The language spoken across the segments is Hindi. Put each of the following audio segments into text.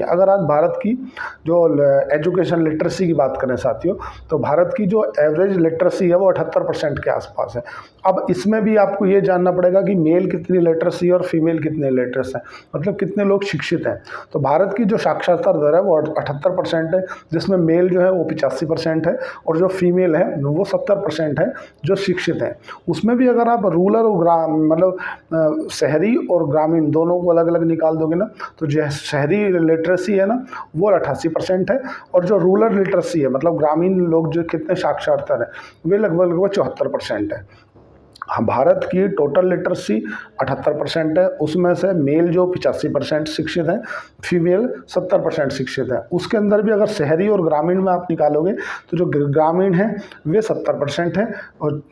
अगर आज भारत की जो एजुकेशन लिटरेसी की बात करें साथियों, तो भारत की जो एवरेज लिटरेसी है वो 78% के आसपास है। अब इसमें भी आपको ये जानना पड़ेगा कि मेल कितनी लिटरेसी और फीमेल कितने लिटरेस हैं, मतलब कितने लोग शिक्षित हैं। तो भारत की जो साक्षरता दर है वो 78% है, जिसमें मेल जो है वो 85% है और जो फीमेल है वो 70% है जो शिक्षित हैं। उसमें भी अगर आप रूरल और मतलब शहरी और ग्रामीण दोनों को अलग अलग निकाल दोगे ना, तो जो शहरी लिटरेसी है ना वो 88% है, और जो रूरल लिटरेसी है मतलब ग्रामीण लोग जो कितने साक्षरता है वे लगभग 74% है। हाँ, भारत की टोटल लिटरेसी 78% है, उसमें से मेल जो 85% शिक्षित हैं, फीमेल 70% शिक्षित है। उसके अंदर भी अगर शहरी और ग्रामीण में आप निकालोगे तो जो ग्रामीण हैं वे 70% हैं,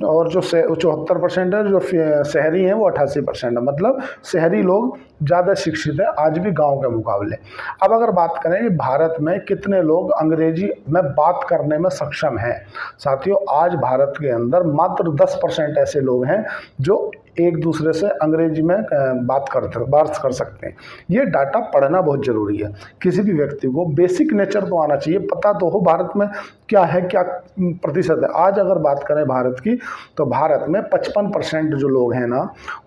और जो 74% है, जो शहरी हैं वो 88% है। मतलब शहरी लोग ज़्यादा शिक्षित है आज भी गांव के मुकाबले। अब अगर बात करें कि भारत में कितने लोग अंग्रेजी में बात करने में सक्षम हैं, साथियों आज भारत के अंदर मात्र 10% ऐसे लोग हैं जो एक दूसरे से अंग्रेजी में बात कर सकते हैं। ये डाटा पढ़ना बहुत ज़रूरी है। किसी भी व्यक्ति को बेसिक नेचर तो आना चाहिए, पता तो हो भारत में क्या है, क्या प्रतिशत है। आज अगर बात करें भारत की, तो भारत में 55% जो लोग हैं ना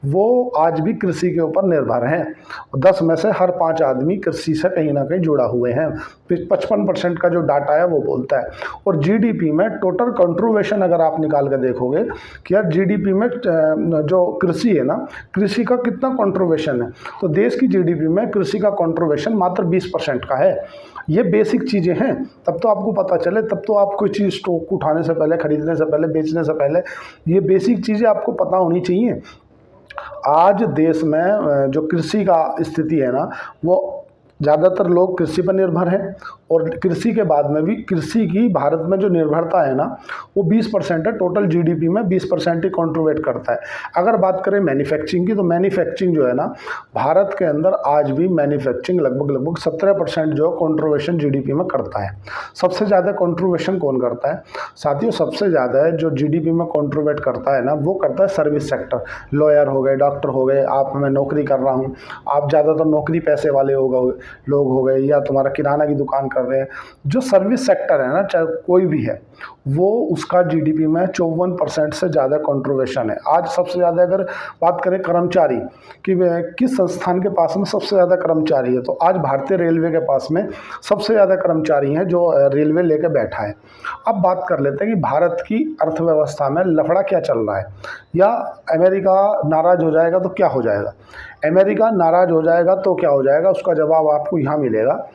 वो आज भी कृषि के ऊपर निर्भर हैं। 10 में से हर 5 आदमी कृषि से कहीं ना कहीं जुड़ा हुए हैं। 55% का जो डाटा है वो बोलता है। और जीडीपी में टोटल कंट्रीब्यूशन अगर आप निकाल कर देखोगे कि यार जीडीपी में जो कृषि है ना, कृषि का कितना कंट्रीब्यूशन है, तो देश की जीडीपी में कृषि का कंट्रीब्यूशन मात्र 20% का है। ये बेसिक चीज़ें हैं, तब तो आपको पता चले, तब तो आप कोई चीज़ स्टॉक उठाने से पहले, खरीदने से पहले, बेचने से पहले ये बेसिक चीज़ें आपको पता होनी चाहिए। आज देश में जो कृषि का स्थिति है ना, वो ज़्यादातर लोग कृषि पर निर्भर हैं, और कृषि के बाद में भी कृषि की भारत में जो निर्भरता है ना वो 20% है। टोटल जीडीपी में 20% ही कंट्रीब्यूट करता है। अगर बात करें मैन्युफैक्चरिंग की, तो मैन्युफैक्चरिंग जो है ना भारत के अंदर आज भी मैन्युफैक्चरिंग लगभग 17% जो कंट्रीब्यूशन जीडीपी में करता है। सबसे ज़्यादा कंट्रीब्यूशन कौन करता है साथियों? सबसे ज़्यादा है जो जीडीपी में कंट्रीब्यूट करता है ना वो करता है सर्विस सेक्टर। लॉयर हो गए, डॉक्टर हो गए, आप, मैं नौकरी कर रहा हूँ, आप ज़्यादातर नौकरी पैसे वाले लोग हो गए, या तुम्हारा किराना की दुकान कर रहे हैं। जो सर्विस सेक्टर है ना, चाहे कोई भी है, वो उसका जीडीपी में 54% से ज़्यादा कंट्रीब्यूशन है। आज सबसे ज़्यादा अगर बात करें कर्मचारी कि किस संस्थान के पास में सबसे ज़्यादा कर्मचारी है, तो आज भारतीय रेलवे के पास में सबसे ज़्यादा कर्मचारी हैं जो रेलवे लेके बैठा है। अब बात कर लेते हैं कि भारत की अर्थव्यवस्था में लफड़ा क्या चल रहा है, या अमेरिका नाराज़ हो जाएगा तो क्या हो जाएगा। अमेरिका नाराज़ हो जाएगा तो क्या हो जाएगा, उसका जवाब आपको यहाँ मिलेगा।